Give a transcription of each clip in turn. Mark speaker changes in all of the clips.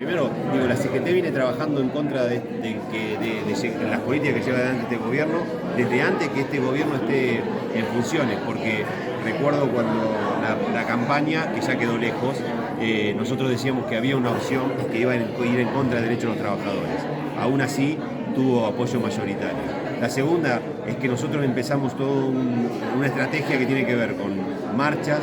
Speaker 1: Primero, digo, la CGT viene trabajando en contra de las políticas que lleva adelante este gobierno desde antes que este gobierno esté en funciones, porque recuerdo cuando la campaña, que ya quedó lejos, nosotros decíamos que había una opción que iba a ir en contra del derecho de los trabajadores. Aún así, tuvo apoyo mayoritario. La segunda es que nosotros empezamos toda una estrategia que tiene que ver con marchas,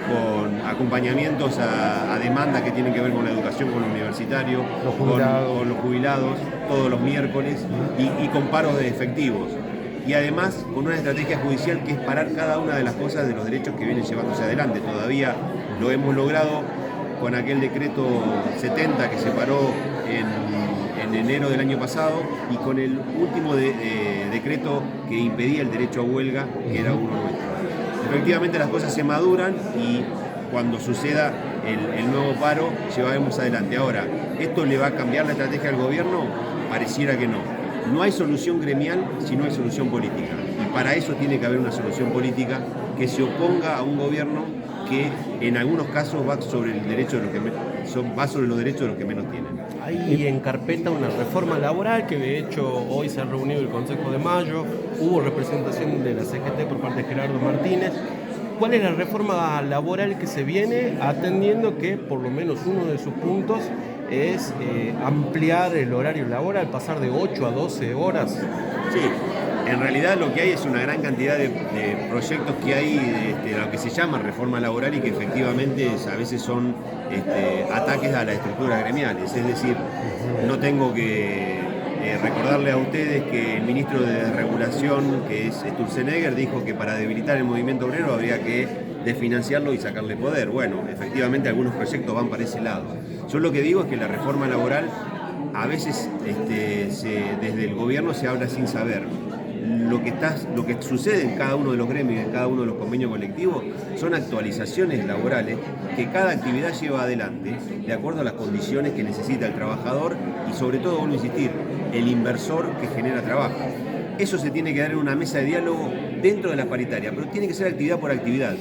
Speaker 1: con acompañamientos a demandas que tienen que ver con la educación, con los universitarios, con los jubilados, todos los miércoles, y con paros de efectivos. Y además con una estrategia judicial que es parar cada una de las cosas de los derechos que vienen llevándose adelante. Todavía lo hemos logrado con aquel decreto 70 que se paró en enero del año pasado, y con el último decreto que impedía el derecho a huelga, que era uno nuestro. Efectivamente las cosas se maduran y cuando suceda el nuevo paro llevaremos adelante. Ahora, ¿esto le va a cambiar la estrategia del gobierno? Pareciera que no. No hay solución gremial si no hay solución política. Y para eso tiene que haber una solución política que se oponga a un gobierno que en algunos casos va sobre el derecho de los que va sobre los derechos de los que menos tienen.
Speaker 2: Hay en carpeta una reforma laboral que de hecho hoy se ha reunido el Consejo de Mayo, hubo representación de la CGT por parte de Gerardo Martínez. ¿Cuál es la reforma laboral que se viene, atendiendo que por lo menos uno de sus puntos es ampliar el horario laboral, pasar de 8 a 12 horas?
Speaker 1: Sí, en realidad lo que hay es una gran cantidad de proyectos que hay de lo que se llama reforma laboral y que efectivamente a veces son ataques a las estructuras gremiales. Es decir, no tengo que recordarle a ustedes que el ministro de Regulación, que es Sturzenegger, dijo que para debilitar el movimiento obrero habría que desfinanciarlo y sacarle poder. Bueno, efectivamente algunos proyectos van para ese lado. Yo lo que digo es que la reforma laboral a veces desde el gobierno se habla sin saber. Lo que sucede en cada uno de los gremios, en cada uno de los convenios colectivos, son actualizaciones laborales que cada actividad lleva adelante de acuerdo a las condiciones que necesita el trabajador y sobre todo, vuelvo a insistir, el inversor que genera trabajo. Eso se tiene que dar en una mesa de diálogo dentro de la paritaria, pero tiene que ser actividad por actividad.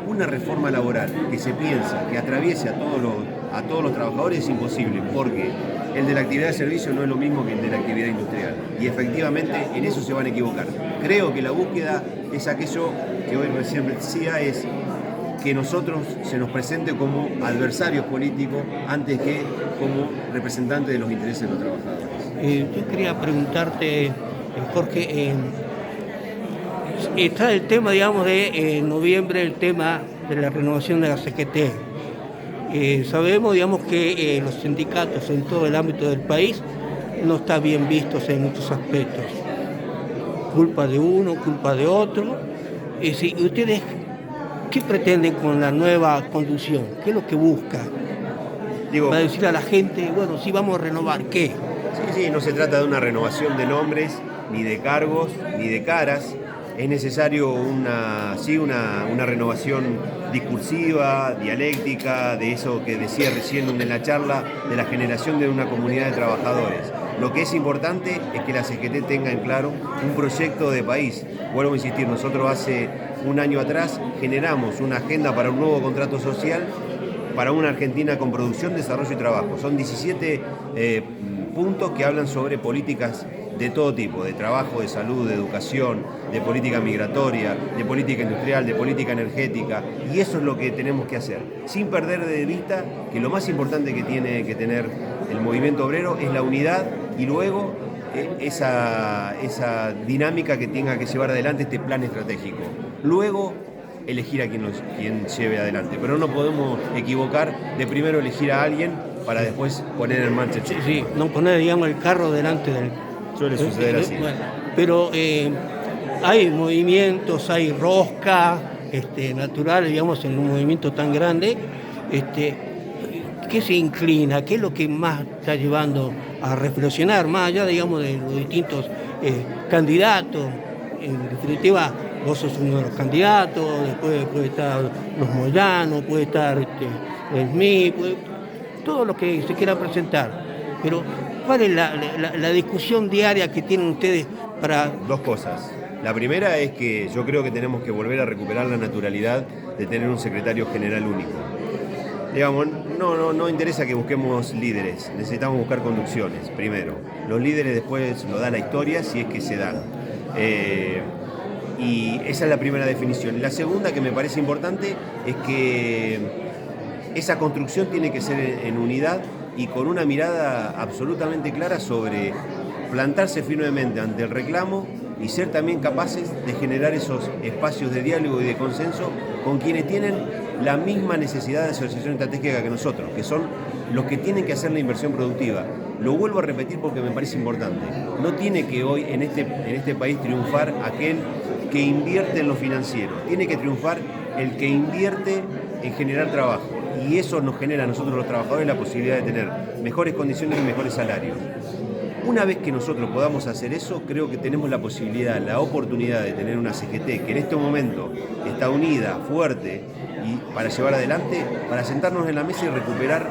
Speaker 1: Una reforma laboral que se piensa que atraviese a todos los trabajadores es imposible, porque el de la actividad de servicio no es lo mismo que el de la actividad industrial, y efectivamente en eso se van a equivocar. Creo que la búsqueda es aquello que hoy recién decía, es que nosotros se nos presente como adversarios políticos antes que como representantes de los intereses de los trabajadores.
Speaker 3: Yo quería preguntarte, Jorge, está el tema, digamos, de noviembre, el tema de la renovación de la CGT. Sabemos, digamos, que los sindicatos en todo el ámbito del país no están bien vistos en muchos aspectos. Culpa de uno, culpa de otro. ¿Ustedes qué pretenden con la nueva conducción? ¿Qué es lo que buscan? Para decirle a la gente, bueno, sí vamos a renovar, ¿qué?
Speaker 1: Sí, no se trata de una renovación de nombres, ni de cargos, ni de caras. Es necesario una renovación discursiva, dialéctica, de eso que decía recién en la charla, de la generación de una comunidad de trabajadores. Lo que es importante es que la CGT tenga en claro un proyecto de país. Vuelvo a insistir, nosotros hace un año atrás generamos una agenda para un nuevo contrato social, para una Argentina con producción, desarrollo y trabajo. Son 17 puntos que hablan sobre políticas de todo tipo, de trabajo, de salud, de educación, de política migratoria, de política industrial, de política energética, y eso es lo que tenemos que hacer, sin perder de vista que lo más importante que tiene que tener el movimiento obrero es la unidad y luego esa dinámica que tenga que llevar adelante este plan estratégico. Luego elegir a quien lleve adelante, pero no podemos equivocar de primero elegir a alguien para después poner en marcha.
Speaker 3: Sí, no poner, digamos, el carro delante del...
Speaker 1: Suele suceder así.
Speaker 3: Bueno, pero hay movimientos, hay rosca natural, digamos, en un movimiento tan grande. ¿Qué se inclina? ¿Qué es lo que más está llevando a reflexionar, más allá, digamos, de los distintos candidatos? En definitiva, vos sos uno de los candidatos, después puede estar los Moyano, puede estar Smith, todo lo que se quiera presentar. Pero, ¿cuál es la discusión diaria que tienen ustedes para...?
Speaker 1: Dos cosas. La primera es que yo creo que tenemos que volver a recuperar la naturalidad de tener un secretario general único. Digamos, no interesa que busquemos líderes, necesitamos buscar conducciones, primero. Los líderes después lo da la historia, si es que se dan. Y esa es la primera definición. La segunda, que me parece importante, es que esa construcción tiene que ser en unidad y con una mirada absolutamente clara sobre plantarse firmemente ante el reclamo y ser también capaces de generar esos espacios de diálogo y de consenso con quienes tienen la misma necesidad de asociación estratégica que nosotros, que son los que tienen que hacer la inversión productiva. Lo vuelvo a repetir porque me parece importante. No tiene que hoy en este país triunfar aquel que invierte en lo financiero. Tiene que triunfar el que invierte en generar trabajo. Y eso nos genera a nosotros los trabajadores la posibilidad de tener mejores condiciones y mejores salarios. Una vez que nosotros podamos hacer eso, creo que tenemos la posibilidad, la oportunidad de tener una CGT que en este momento está unida, fuerte, y para llevar adelante, para sentarnos en la mesa y recuperar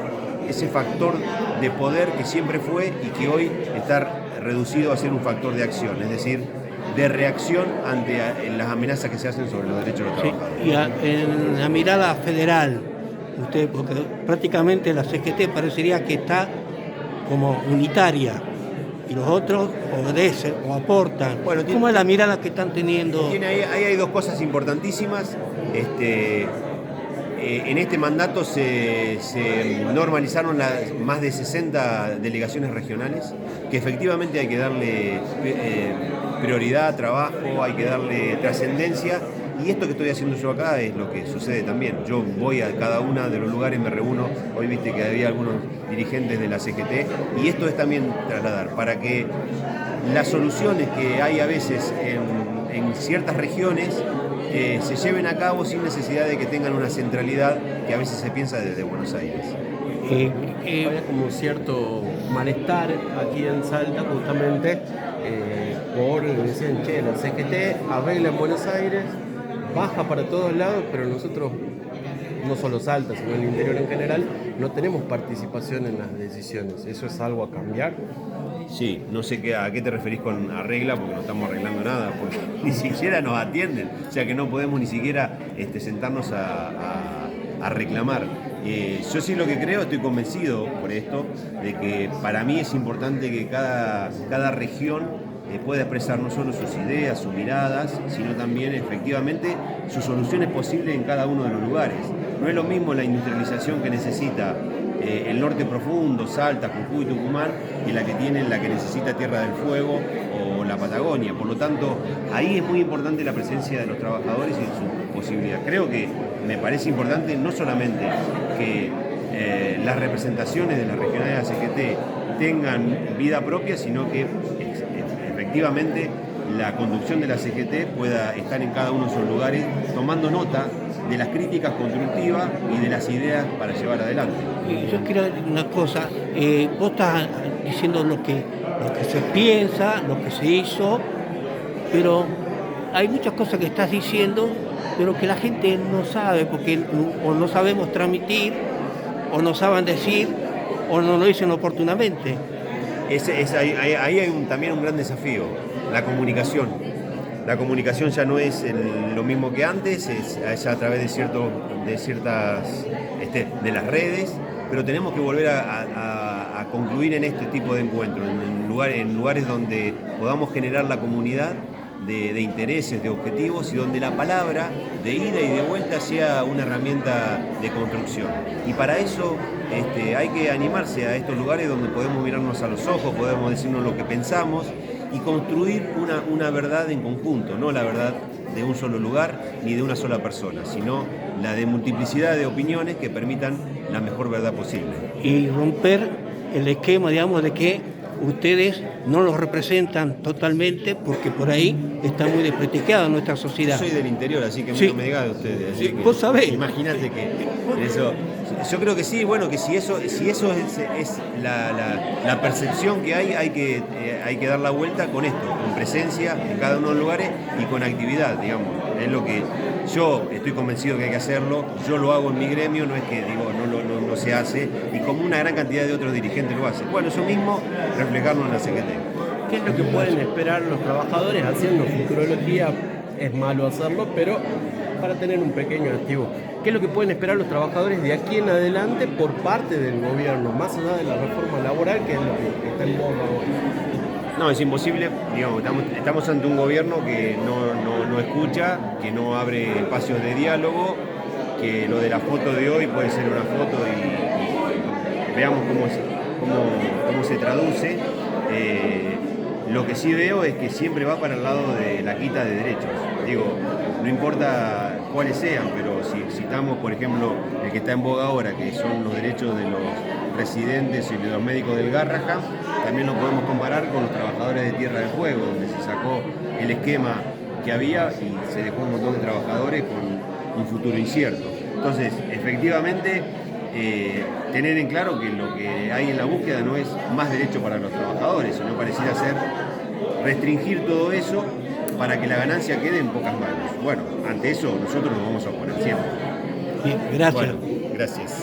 Speaker 1: ese factor de poder que siempre fue y que hoy está reducido a ser un factor de acción, es decir, de reacción ante las amenazas que se hacen sobre los derechos de los trabajadores.
Speaker 3: Y en la mirada federal, porque prácticamente la CGT parecería que está como unitaria y los otros obedecen o aportan. Bueno, ¿cómo es la mirada que están teniendo?
Speaker 1: Ahí hay dos cosas importantísimas. En este mandato se normalizaron más de 60 delegaciones regionales, que efectivamente hay que darle prioridad, trabajo, hay que darle trascendencia. Y esto que estoy haciendo yo acá es lo que sucede también. Yo voy a cada uno de los lugares, me reúno. Hoy viste que había algunos dirigentes de la CGT. Y esto es también trasladar para que las soluciones que hay a veces en ciertas regiones se lleven a cabo sin necesidad de que tengan una centralidad que a veces se piensa desde Buenos Aires.
Speaker 2: Había como cierto malestar aquí en Salta justamente porque decían, che, la CGT arregla en Buenos Aires, baja para todos lados, pero nosotros, no solo Salta, sino el interior en general, no tenemos participación en las decisiones. ¿Eso es algo a cambiar?
Speaker 1: Sí, no sé a qué te referís con arregla, porque no estamos arreglando nada, porque ni siquiera nos atienden, o sea que no podemos ni siquiera sentarnos a reclamar. Yo sí lo que creo, estoy convencido por esto, de que para mí es importante que cada región pueda expresar no solo sus ideas, sus miradas, sino también efectivamente sus soluciones posibles en cada uno de los lugares. No es lo mismo la industrialización que necesita el norte profundo, Salta, Jujuy, Tucumán, que la que necesita Tierra del Fuego o la Patagonia. Por lo tanto, ahí es muy importante la presencia de los trabajadores y su posibilidad. Creo que me parece importante no solamente que las representaciones de las regionales de la CGT tengan vida propia, sino que efectivamente la conducción de la CGT pueda estar en cada uno de esos lugares tomando nota de las críticas constructivas y de las ideas para llevar adelante.
Speaker 3: Yo quiero decir una cosa, vos estás diciendo lo que se piensa, lo que se hizo, pero hay muchas cosas que estás diciendo, pero que la gente no sabe, porque o no sabemos transmitir, o no saben decir, o no lo dicen oportunamente.
Speaker 1: Ahí hay también un gran desafío, la comunicación. La comunicación ya no es lo mismo que antes, es a través de las redes, pero tenemos que volver a concluir en este tipo de encuentros, en lugares donde podamos generar la comunidad de intereses, de objetivos y donde la palabra de ida y de vuelta sea una herramienta de construcción. Y para eso hay que animarse a estos lugares donde podemos mirarnos a los ojos, podemos decirnos lo que pensamos y construir una verdad en conjunto, no la verdad de un solo lugar ni de una sola persona, sino la de multiplicidad de opiniones que permitan la mejor verdad posible.
Speaker 3: Y romper el esquema, digamos, de que ustedes no los representan totalmente porque por ahí está muy desprestigiada nuestra sociedad.
Speaker 1: Yo soy del interior, así que
Speaker 3: sí.
Speaker 1: No me digas de ustedes.
Speaker 3: Sí, vos sabés.
Speaker 1: Imagínate que eso... Yo creo que sí, bueno, que si eso es la percepción que hay que dar la vuelta con esto, con presencia en cada uno de los lugares y con actividad, digamos. Es lo que yo estoy convencido que hay que hacerlo, yo lo hago en mi gremio, no es que digo no se hace, y como una gran cantidad de otros dirigentes lo hacen. Bueno, eso mismo, reflejarlo en la CGT.
Speaker 2: ¿Qué es lo que pueden esperar los trabajadores haciendo futurología? Es malo hacerlo, pero para tener un pequeño activo. ¿Qué es lo que pueden esperar los trabajadores de aquí en adelante por parte del gobierno, más allá de la reforma laboral, que es lo que está en boga ahora?
Speaker 1: No, es imposible, digamos, estamos ante un gobierno que no escucha, que no abre espacios de diálogo, que lo de la foto de hoy puede ser una foto y veamos cómo se traduce. Lo que sí veo es que siempre va para el lado de la quita de derechos. Digo, no importa cuáles sean, pero si citamos, por ejemplo, el que está en boga ahora, que son los derechos de los residentes y de los médicos del Garrahan, también lo podemos comparar con los trabajadores de Tierra del Fuego, donde se sacó el esquema que había y se dejó un montón de trabajadores con un futuro incierto. Entonces, efectivamente, tener en claro que lo que hay en la búsqueda no es más derecho para los trabajadores, sino pareciera ser restringir todo eso para que la ganancia quede en pocas manos. Bueno, ante eso nosotros nos vamos a oponer siempre.
Speaker 3: Bien, gracias.
Speaker 1: Bueno, gracias.